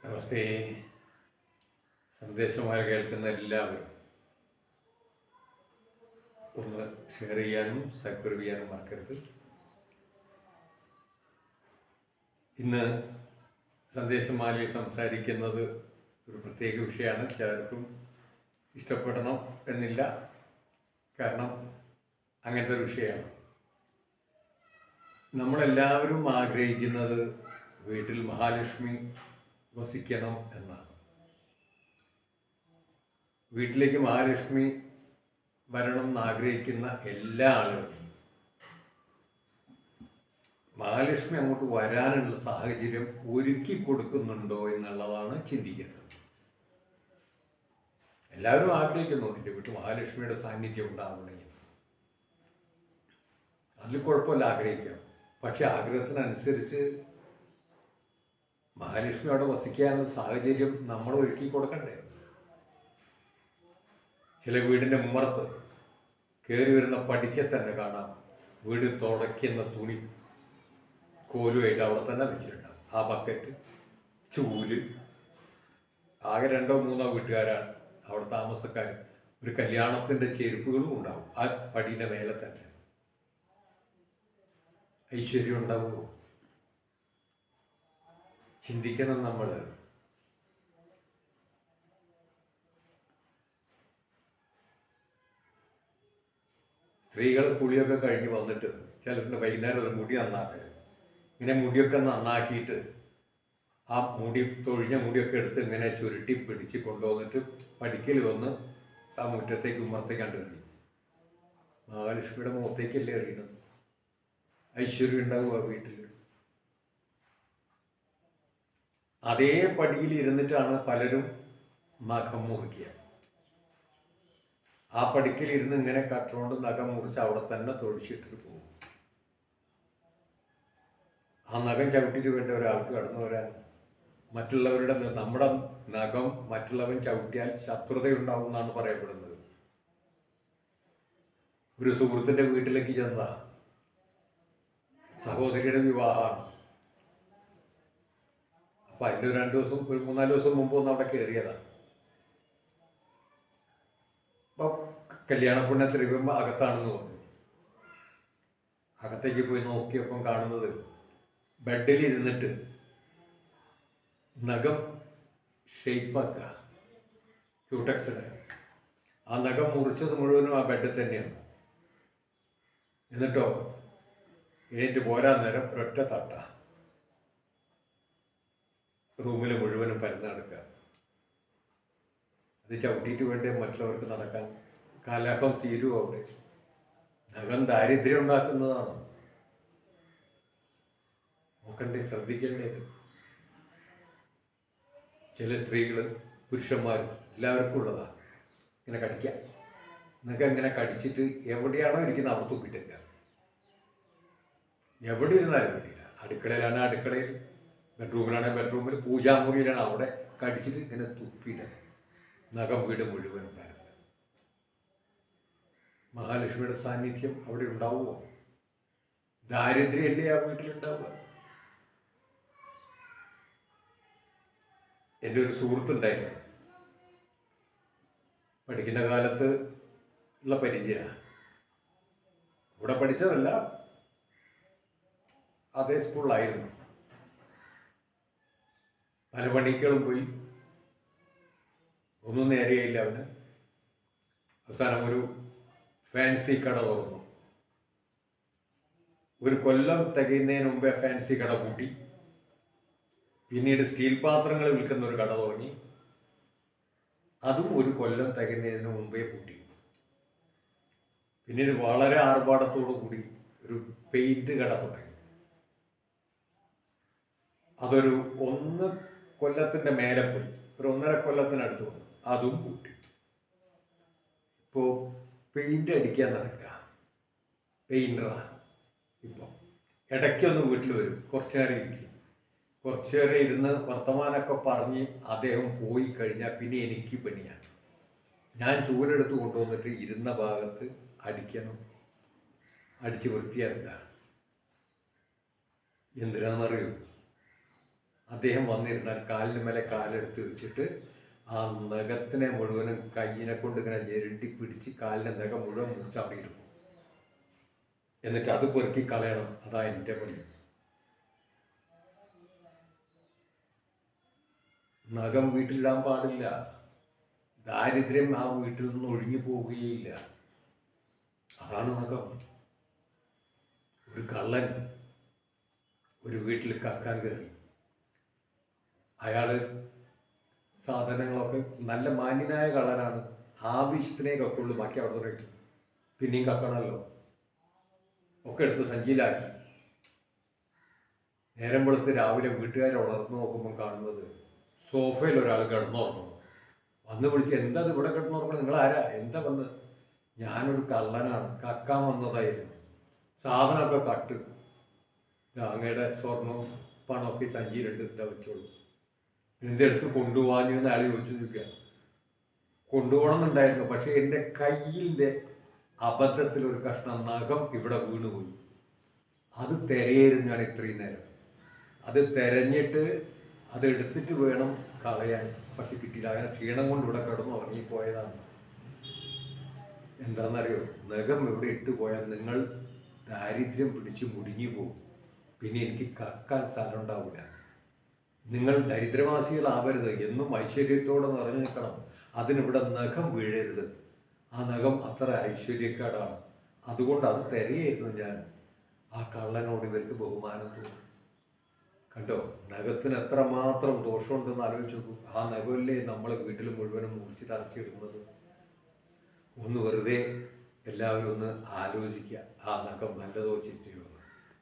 നമസ്തേ. സന്ദേശമായി കേൾക്കുന്ന എല്ലാവരും ഒന്ന് ഷെയർ ചെയ്യാനും സബ്സ്ക്രൈബ് ചെയ്യാനും മറക്കരുത്. ഇന്ന് സന്ദേശമാലയിൽ സംസാരിക്കുന്നത് ഒരു പ്രത്യേക വിഷയമാണ്. ചിലർക്കും ഇഷ്ടപ്പെടണം എന്നില്ല, കാരണം അങ്ങനത്തെ ഒരു വിഷയമാണ്. നമ്മളെല്ലാവരും ആഗ്രഹിക്കുന്നത് വീട്ടിൽ മഹാലക്ഷ്മി വസിക്കണം എന്നാണ്. വീട്ടിലേക്ക് മഹാലക്ഷ്മി വരണം എന്ന് ആഗ്രഹിക്കുന്ന എല്ലാ ആളുകളും മഹാലക്ഷ്മി അങ്ങോട്ട് വരാനുള്ള സാഹചര്യം ഒരുക്കി കൊടുക്കുന്നുണ്ടോ എന്നുള്ളതാണ് ചിന്തിക്കേണ്ടത്. എല്ലാവരും ആഗ്രഹിക്കുന്നു എൻ്റെ വീട്ടിൽ മഹാലക്ഷ്മിയുടെ സാന്നിധ്യം ഉണ്ടാവണമെങ്കിൽ. അതിൽ കുഴപ്പമില്ല, ആഗ്രഹിക്കാം. പക്ഷെ ആഗ്രഹത്തിനനുസരിച്ച് മഹാലക്ഷ്മി അവിടെ വസിക്കാനുള്ള സാഹചര്യം നമ്മൾ ഒരുക്കി കൊടുക്കണ്ടേ? ചില വീടിൻ്റെ മുമ്പത്ത് കയറി വരുന്ന പടിക്കെ തന്നെ കാണാം വീട് തുടയ്ക്കുന്ന തുണി കോലുമായിട്ട് അവിടെ തന്നെ വെച്ചിട്ടുണ്ടാവും. ആ ബക്കറ്റ്, ചൂല്. ആകെ 2-3 വീട്ടുകാരാണ് അവിടെ താമസക്കാർ. ഒരു കല്യാണത്തിൻ്റെ ചെരുപ്പുകളും ഉണ്ടാവും ആ പടീൻ്റെ മേലെ തന്നെ. ഐശ്വര്യം ഉണ്ടാവുമോ? ചിന്തിക്കണം നമ്മൾ. സ്ത്രീകൾ കുളിയൊക്കെ കഴിഞ്ഞ് വന്നിട്ട് ചിലരുടെ വൈകുന്നേരം ഒരു മുടി നന്നാക്കരുത്. ഇങ്ങനെ മുടിയൊക്കെ നന്നാക്കിയിട്ട് ആ തൊഴിഞ്ഞ മുടിയൊക്കെ എടുത്ത് ഇങ്ങനെ ചുരുട്ടി പിടിച്ച് കൊണ്ടുവന്നിട്ട് പടിക്കൽ വന്ന് ആ മുറ്റത്തേക്ക് ഉമ്മറത്തേക്ക് കണ്ടെറിയും. മഹാലക്ഷ്മിയുടെ മുഖത്തേക്കല്ലേ എറിയണം. ഐശ്വര്യം ഉണ്ടാവും ആ വീട്ടിൽ. അതേ പടിയിൽ ഇരുന്നിട്ടാണ് പലരും നഖം മുറിക്കുക. ആ പടിക്കലിരുന്ന് ഇങ്ങനെ കട്ടുകൊണ്ട് നഖം മുറിച്ച് അവിടെ തന്നെ തൊഴിച്ചിട്ടിട്ട് പോകും. ആ നഖം ചവിട്ടിയിട്ട് വേണ്ട ഒരാൾക്ക് കടന്നു വരാൻ. മറ്റുള്ളവരുടെ നമ്മുടെ നഖം മറ്റുള്ളവൻ ചവിട്ടിയാൽ ശത്രുതയുണ്ടാവും എന്നാണ് പറയപ്പെടുന്നത്. ഒരു സുഹൃത്തിൻ്റെ വീട്ടിലേക്ക് ചെന്നതാ. സഹോദരിയുടെ വിവാഹമാണ്. അപ്പം അതിൻ്റെ ഒരു 3-4 ദിവസം മുമ്പ് ഒന്ന് അവിടെ കയറിയതാണ്. അപ്പം കല്യാണപ്പെണ്ണെ തിരുവുമ്പോൾ അകത്താണെന്ന് പറഞ്ഞു. അകത്തേക്ക് പോയി നോക്കിയപ്പം കാണുന്നത് ബെഡിൽ ഇരുന്നിട്ട് നഖം ഷെയ്പ്പാക്കുക, ക്യൂടെക്സിന്. ആ നഖം മുറിച്ചത് മുഴുവനും ആ ബെഡിൽ തന്നെയാണ്. എന്നിട്ടോ എണീറ്റ് പോരാൻ നേരം ഒരൊറ്റ തട്ട റൂമിൽ മുഴുവനും പരന്ന് നടക്കുക. അത് ചവിട്ടിയിട്ട് വേണ്ടേ മറ്റുള്ളവർക്ക് നടക്കാൻ? കലഹം തീരുവോ അവിടെ? നഖം ദാരിദ്ര്യം ഉണ്ടാക്കുന്നതാണ്. നോക്കണ്ടേ, ശ്രദ്ധിക്കേണ്ടത്. ചില സ്ത്രീകൾ പുരുഷന്മാരും എല്ലാവർക്കും ഉള്ളതാണ്. ഇങ്ങനെ കടിക്കാം. നഖം ഇങ്ങനെ കടിച്ചിട്ട് എവിടെയാണോ ഇരിക്കുന്നത് അവിടെ തൂക്കിയിട്ടില്ല. എവിടെ ഇരുന്നാലും വേണ്ടിയില്ല. അടുക്കളയിലാണ് അടുക്കളയിൽ, ബെഡ്റൂമിലാണെങ്കിൽ ബെഡ്റൂമിൽ, പൂജാമുറിയിലാണ് അവിടെ കടിച്ചിട്ട് ഇങ്ങനെ തുപ്പിയിടുക. നഖം വീട് മുഴുവനും പരന്ന്. മഹാലക്ഷ്മിയുടെ സാന്നിധ്യം അവിടെ ഉണ്ടാവുമോ? ദാരിദ്ര്യമല്ലേ ആ വീട്ടിലുണ്ടാവുക? എൻ്റെ ഒരു സുഹൃത്തുണ്ടായിരുന്നു. പഠിക്കുന്ന കാലത്ത് ഉള്ള പരിചയമാണ്. ഇവിടെ പഠിച്ചതല്ല, അതേ സ്കൂളിലായിരുന്നു. പല പണികളും പോയി, ഒന്നും നേരെയില്ല അവന്. അവസാനം ഒരു ഫാൻസി കട തുറന്നു. ഒരു കൊല്ലം തികയുന്നതിന് മുമ്പേ ഫാൻസി കട പൂട്ടി. പിന്നീട് സ്റ്റീൽ പാത്രങ്ങൾ വിൽക്കുന്ന ഒരു കട തുടങ്ങി. അതും ഒരു കൊല്ലം തികയുന്നതിന് മുമ്പേ പൂട്ടി. പിന്നീട് വളരെ ആർഭാടത്തോടു കൂടി ഒരു പെയിന്റ് കട തുടങ്ങി. അതൊരു 1 കൊല്ലത്തിൻ്റെ മേലെ പോയി. ഒരു 1.5 കൊല്ലത്തിനടുത്ത് വന്നു. അതും പൂട്ടി. ഇപ്പോൾ പെയിന്റ് അടിക്കാൻ നടക്കുക, പെയിൻറ്ററാണ്. ഇപ്പോൾ ഇടയ്ക്കൊന്ന് വീട്ടിൽ വരും, കുറച്ചു നേരം ഇരിക്കും. കുറച്ചു നേരം ഇരുന്ന് വർത്തമാനമൊക്കെ പറഞ്ഞ് അദ്ദേഹം പോയി കഴിഞ്ഞാൽ പിന്നെ എനിക്ക് പണിയാണ്. ഞാൻ ചൂലെടുത്ത് കൊണ്ടുവന്നിട്ട് ഇരുന്ന ഭാഗത്ത് അടിക്കണം, അടിച്ച് വൃത്തിയാക്കുക. എന്തിനാണെന്നറിയൂ? അദ്ദേഹം വന്നിരുന്നാൽ കാലിന് മേലെ കാലെടുത്ത് വെച്ചിട്ട് ആ നഖത്തിനെ മുഴുവനും കയ്യിനെ കൊണ്ട് ഇങ്ങനെ ഞെരണ്ടി പിടിച്ച് കാലിനെ നഖം മുഴുവൻ മുറിച്ച് അവിടെ ഇടും. എന്നിട്ട് അത് പൊറുക്കി കളയണം. അതാ എൻ്റെ പണി. നഖം വീട്ടിലിടാൻ പാടില്ല. ദാരിദ്ര്യം ആ വീട്ടിൽ നിന്ന് ഒഴിഞ്ഞു പോവുകയില്ല. അതാണ് നഖം. ഒരു കള്ളൻ ഒരു വീട്ടിൽ കക്കാൻ കയറി. അയാൾ സാധനങ്ങളൊക്കെ നല്ല മാന്യനായ കള്ളനാണ്. ആവശ്യത്തിനേ കക്കുള്ളൂ, ബാക്കി അവിടെ തന്നെ ഇട്ടു. പിന്നെയും കക്കണമല്ലോ. ഒക്കെ എടുത്ത് സഞ്ചിയിലാക്കി. നേരം വെളുത്ത് രാവിലെ വീട്ടുകാരെ ഉണർന്നു നോക്കുമ്പോൾ കാണുന്നത് സോഫയിൽ ഒരാൾ കിടന്നുറങ്ങുന്നു. വന്ന് വിളിച്ച്, എന്താ ഇവിടെ കിടന്നുറങ്ങണം, നിങ്ങളാരാ, എന്താ വന്ന്? ഞാനൊരു കള്ളനാണ്, കക്കാൻ വന്നതായിരുന്നു. സാധനമൊക്കെ കട്ട്, അങ്ങയുടെ സ്വർണവും പണമൊക്കെ സഞ്ചിയിലുണ്ട്, എന്താ വെച്ചോളൂ. എൻ്റെ അടുത്ത് കൊണ്ടുപോകാമെന്ന് അയാൾ ചോദിച്ചു നിൽക്കുക. കൊണ്ടുപോകണമെന്നുണ്ടായിരുന്നു, പക്ഷേ എൻ്റെ കയ്യിൻ്റെ അബദ്ധത്തിലൊരു കഷ്ണം നഖം ഇവിടെ വീണുപോയി. അത് തിരയായിരുന്നു ഞാൻ ഇത്രയും നേരം. അത് തിരഞ്ഞിട്ട് അതെടുത്തിട്ട് വേണം കളയാൻ, പക്ഷെ കിട്ടിയില്ല. അങ്ങനെ ക്ഷീണം കൊണ്ട് ഇവിടെ കിടന്ന് ഉറങ്ങിപ്പോയതാണ്. എന്താണെന്നറിയോ, നഖം ഇവിടെ ഇട്ട് പോയാൽ നിങ്ങൾ ദാരിദ്ര്യം പിടിച്ച് മുടിഞ്ഞു പോകും. പിന്നെ എനിക്ക് കക്കാൻ സ്ഥലം ഉണ്ടാവില്ല. നിങ്ങൾ ദരിദ്രവാസികളാവരുത്, എന്നും ഐശ്വര്യത്തോടെ നിറഞ്ഞു നിൽക്കണം. അതിനിവിടെ നഖം വീഴരുത്. ആ നഖം അത്ര ഐശ്വര്യക്കാടാണ്. അതുകൊണ്ട് അത് തിരയായിരുന്നു ഞാൻ. ആ കള്ളനോട് ഇവർക്ക് ബഹുമാനം തോന്നും. കണ്ടോ, നഖത്തിന് എത്രമാത്രം ദോഷമുണ്ടെന്ന് ആലോചിച്ച് നോക്കൂ. ആ നഖമല്ലേ നമ്മളെ വീട്ടിൽ മുഴുവനും മുറിച്ച് തറച്ചിടുന്നത്. ഒന്ന് വെറുതെ എല്ലാവരും ഒന്ന് ആലോചിക്കുക, ആ നഖം നല്ലതോ ചീത്തയോ.